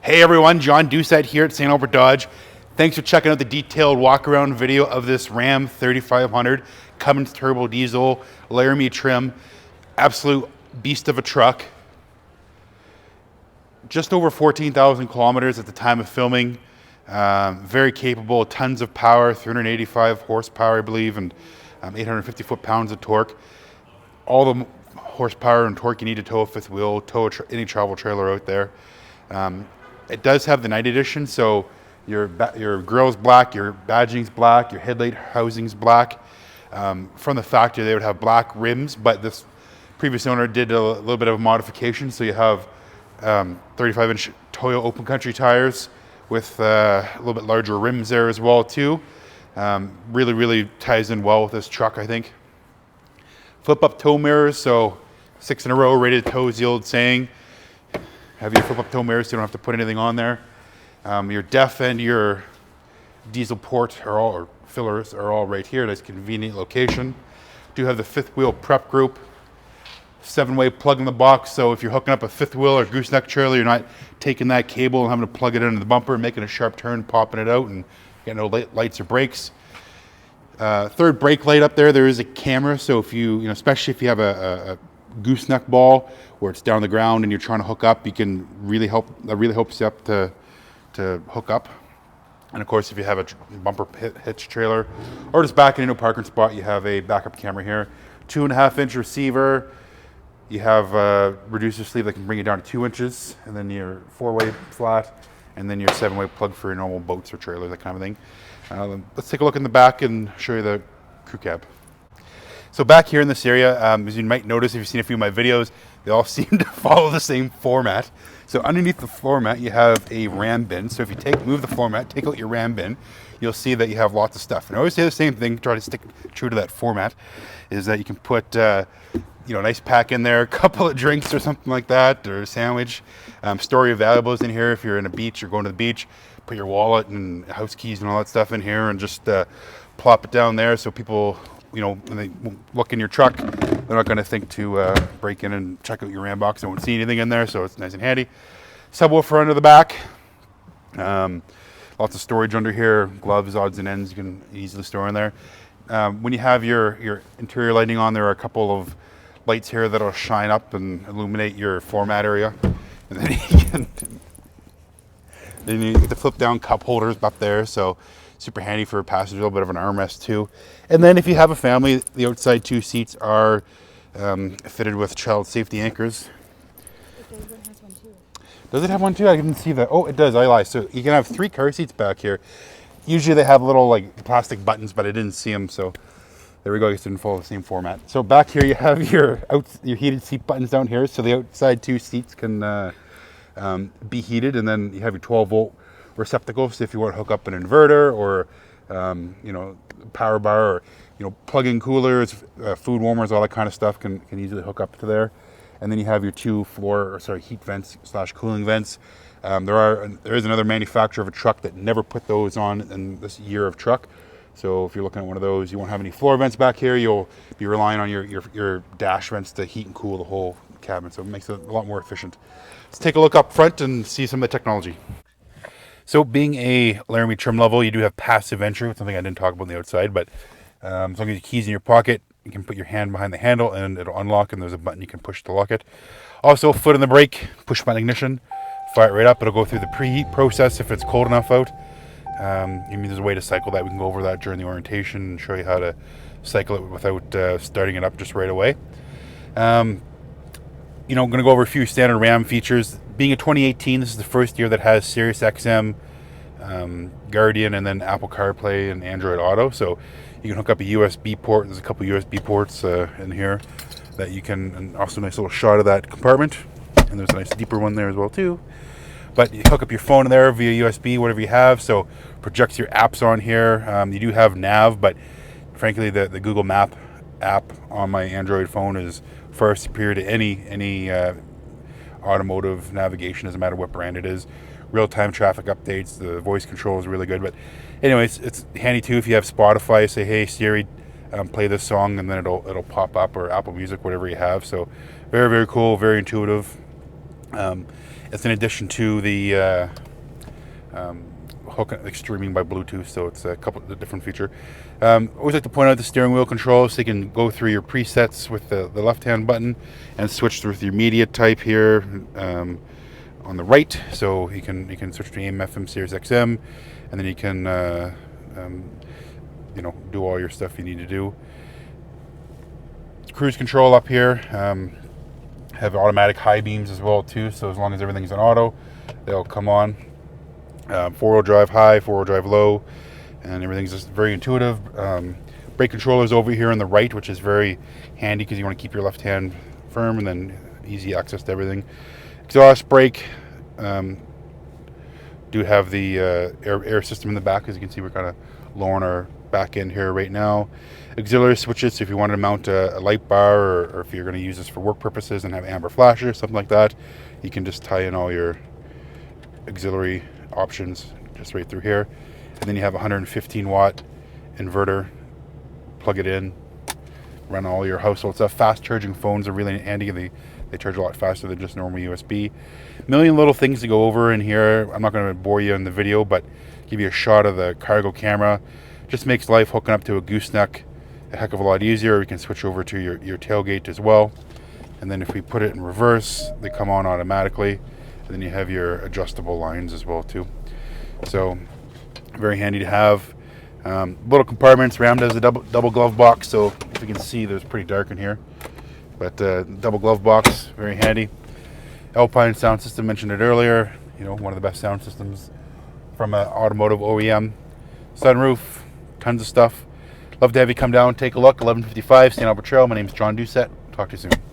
Hey everyone, John Doucette here at St.Albert Dodge. Thanks for checking out the detailed walk-around video of this Ram 3500 Cummins turbo diesel, Laramie trim, absolute beast of a truck. Just over 14,000 kilometers at the time of filming. Very capable, tons of power, 385 horsepower I believe, and 850 foot-pounds of torque. All the horsepower and torque you need to tow a fifth wheel, tow any travel trailer out there. It does have the night edition, so your grille's black, your badging's black, your headlight housing's black. From the factory, they would have black rims, but this previous owner did a little bit of a modification, so you have 35-inch Toyo open country tires with a little bit larger rims there as well too. Really ties in well with this truck, I think. Flip up tow mirrors, so 6 in a row, rated to tow is the old saying. Have your flip up tow mirrors so you don't have to put anything on there. Your def and your diesel port or fillers are all right here. Nice convenient location. Do have the fifth wheel prep group. 7-way plug in the box, so if you're hooking up a fifth wheel or gooseneck trailer, you're not taking that cable and having to plug it into the bumper, making a sharp turn, popping it out, and getting no lights or brakes. Third brake light up there, there is a camera, so if you especially if you have a gooseneck ball where it's down the ground and you're trying to hook up, you can that really helps you up to hook up. And of course, if you have a bumper hitch trailer or just backing into a parking spot, you have a backup camera here. 2.5-inch receiver. You have a reducer sleeve that can bring it down to 2 inches, and then your 4-way flat, and then your 7-way plug for your normal boats or trailers, that kind of thing. Let's take a look in the back and show you the crew cab. So back here in this area, as you might notice if you've seen a few of my videos, they all seem to follow the same format. So underneath the floor mat, you have a ram bin. So if you move the floor mat, take out your ram bin, you'll see that you have lots of stuff. And I always say the same thing, try to stick true to that format, is that you can put a nice pack in there, a couple of drinks or something like that, or a sandwich. Store your valuables in here if you're in a beach or going to the beach. Put your wallet and house keys and all that stuff in here, and just plop it down there so people, when they look in your truck, they're not going to think to break in and check out your ram box. They won't see anything in there, so it's nice and handy. Subwoofer under the back. Lots of storage under here, gloves, odds and ends you can easily store in there. When you have your interior lighting on, there are a couple of lights here that'll shine up and illuminate your floor mat area. And then you get the flip down cup holders up there, so super handy for passengers, a little bit of an armrest too. And then if you have a family, the outside 2 seats are fitted with child safety anchors. Does it have one too? I didn't see that. Oh, it does, I lied. So you can have 3 car seats back here. Usually they have little plastic buttons, but I didn't see them, so there we go. I guess it didn't follow the same format. So back here you have your heated seat buttons down here, so the outside 2 seats can be heated, and then you have your 12-volt receptacle, so if you want to hook up an inverter or power bar, or plug-in coolers, food warmers, all that kind of stuff can easily hook up to there. And then you have your 2 heat vents / cooling vents. There is another manufacturer of a truck that never put those on in this year of truck. So if you're looking at one of those, you won't have any floor vents back here. You'll be relying on your dash vents to heat and cool the whole cabin. So it makes it a lot more efficient. Let's take a look up front and see some of the technology. So being a Laramie trim level, you do have passive entry, something I didn't talk about on the outside, but as long as your keys in your pocket, you can put your hand behind the handle and it'll unlock, and there's a button you can push to lock it. Also, foot in the brake, push button ignition, fire it right up. It'll go through the preheat process if it's cold enough out. There's a way to cycle that. We can go over that during the orientation and show you how to cycle it without starting it up just right away. I'm going to go over a few standard Ram features. Being a 2018, this is the first year that has Sirius XM, Guardian, and then Apple CarPlay and Android Auto. So you can hook up a USB port. There's a couple USB ports in here that you can, and also a nice little shot of that compartment. And there's a nice deeper one there as well too. But you hook up your phone in there via USB, whatever you have. So projects your apps on here. You do have nav, but frankly, the Google Map app on my Android phone is far superior to any automotive navigation, doesn't matter what brand it is. Real-time traffic updates, the voice control is really good. But anyways, it's handy too if you have Spotify. Say, hey Siri, play this song, and then it'll pop up, or Apple Music, whatever you have. So very cool, very intuitive. It's in addition to the hook, like streaming by Bluetooth, so it's a couple of different feature. Always like to point out the steering wheel control, so you can go through your presets with the left hand button and switch through your media type here on the right. So you can switch to AM, FM, Sirius XM, and then you can do all your stuff you need to do. Cruise control up here, have automatic high beams as well too, so as long as everything's in auto, they'll come on. 4-wheel drive high, 4-wheel drive low, and everything's just very intuitive. Brake controllers over here on the right, which is very handy because you want to keep your left hand firm and then easy access to everything. Exhaust brake, do have the air system in the back. As you can see, we're kind of lowering our back end here right now. Auxiliary switches, so if you want to mount a light bar, or if you're going to use this for work purposes and have amber flashes, something like that, you can just tie in all your auxiliary options just right through here. And then you have a 115 watt inverter, plug it in, run all your household stuff. Fast charging phones are really handy. They charge a lot faster than just normal USB. Million little things to go over in here. I'm not going to bore you in the video, but give you a shot of the cargo camera. Just makes life hooking up to a gooseneck a heck of a lot easier. We can switch over to your tailgate as well. And then if we put it in reverse, they come on automatically. And then you have your adjustable lines as well too. So very handy to have. Little compartments. Ram does a double glove box, so if you can see, there's pretty dark in here. But double glove box, very handy. Alpine sound system, mentioned it earlier. One of the best sound systems from an automotive OEM. Sunroof, tons of stuff. Love to have you come down, take a look. 1155 St. Albert Trail. My name is John Doucette. Talk to you soon.